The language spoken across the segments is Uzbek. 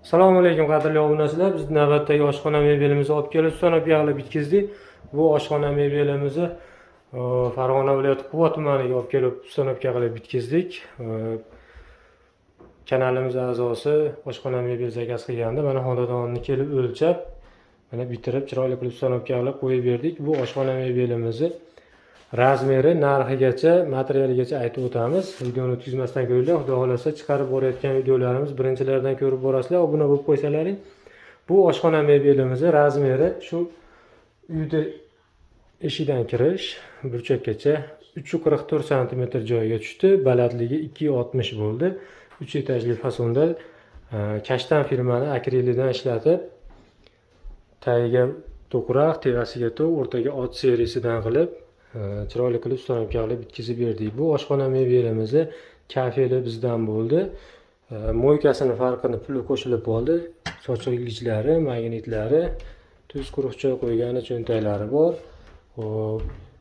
Assalomu alaykum qadrli obunachilar. Biz navbatdagi oshxona mebelimizni olib kelib, sonab yig'ilib bitkizdik. Bu oshxona mebelimizni Farg'ona viloyati Quva tumaniga olib kelib, sonab yig'ilib bitkizdik. Kanalimiz a'zosi oshxona mebel zakaz qilganda mana xonadonni kelib o'lchab, mana bitirib chiroyli qilib sonab yig'ilib qo'yib berdik. Bu oshxona mebelimizni razmeri, narxigacha, materialigacha aytib o'tamiz. Videoni o'tkazmasdan ko'ringlar. Xudo xolasa chiqarib borayotgan videolarimiz birinchilardan ko'rib borasizlar. Obuna bo'lib qo'ysalaring. Bu oshxona mebelimizni razmeri shu uyda eshigidan kirish burchakgacha 344 sm joyiga tushdi. Balandligi 260 bo'ldi. 3 etajli fasonda kashtan firmani akrilidan ishlatib, tagiga to'qroq, tevasiga to'q, o'rtaga ot serisidan qilib chiroyli qilib sonab yig'ilib bitkizib berdik. Bu oshxona mebelimizni kafeli bizdan bo'ldi. Mo'ykasini farqini puli qo'shilib qoldi. Sochiqlichlari, magnitlari, tuz quruqcha qo'ygani cho'ntaklari bor.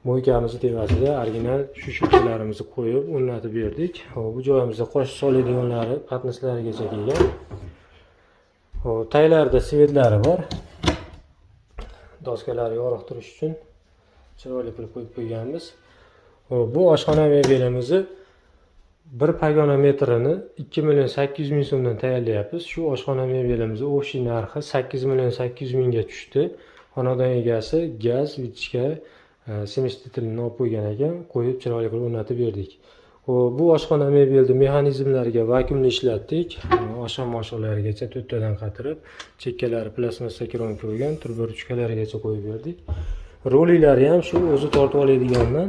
Mo'ykamizni tevasida original shu-shularimizni qo'yib o'rnatib berdik. Bu joyimizda qo'sh soladiganlari, patnislarigacha kelgan. Taylarda svetlari bor. Doskalarni yorug'tirish uchun chiroyli qilib qo'yib qo'yganmiz. Bu oshxona mebelimizni 1 pogona metrini 2 800 ming so'mdan tayyorlayapmiz. Shu oshxona mebelimizni o'sha narxi 8 mingga tushdi. Xonadon egasi gaz, vichka, semestitlni olib qo'ygan ekan, qo'yib chiroyli qilib o'rnatib berdik. Bu oshxona mebelni mexanizmlariga vakuumni ishlatdik. Oshxona-moshxonalarigacha to'rttadan qatirib, chekkalari plastmassa krom qo'ygan, turba-ruchkalarigacha qo'yib berdik. Rolilari ham shu o'zi tortib oladigandan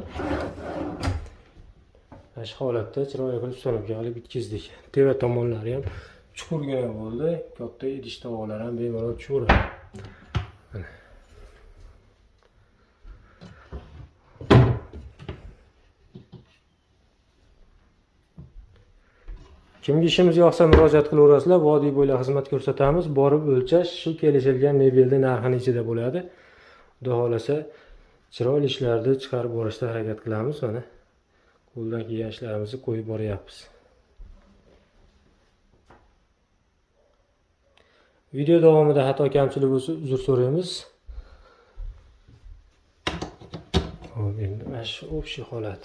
shu holatda chiroyli qilib sonab yig'ilib bitkizdik. Teva tomonlari ham chuqurgina bo'ldi. Katta idish tovoqlar ham bemalol tushaveradi. Kimga ishimiz yoqsa murojaat qilaverasizlar. Vodiy bo'ylab xizmat ko'rsatamiz. Borib o'lchash shu kelishilgan mebelni narxini ichida bo'ladi. Xudo xolasa chiroyli ishlarni chiqarib borishga harakat qilamiz. Mana qo'ldan kelgan ishlarimizni qo'yib boryapmiz. Video davomida xato kamchilik bo'lsa uzr so'raymiz. Hop, endi mana shu общий holat.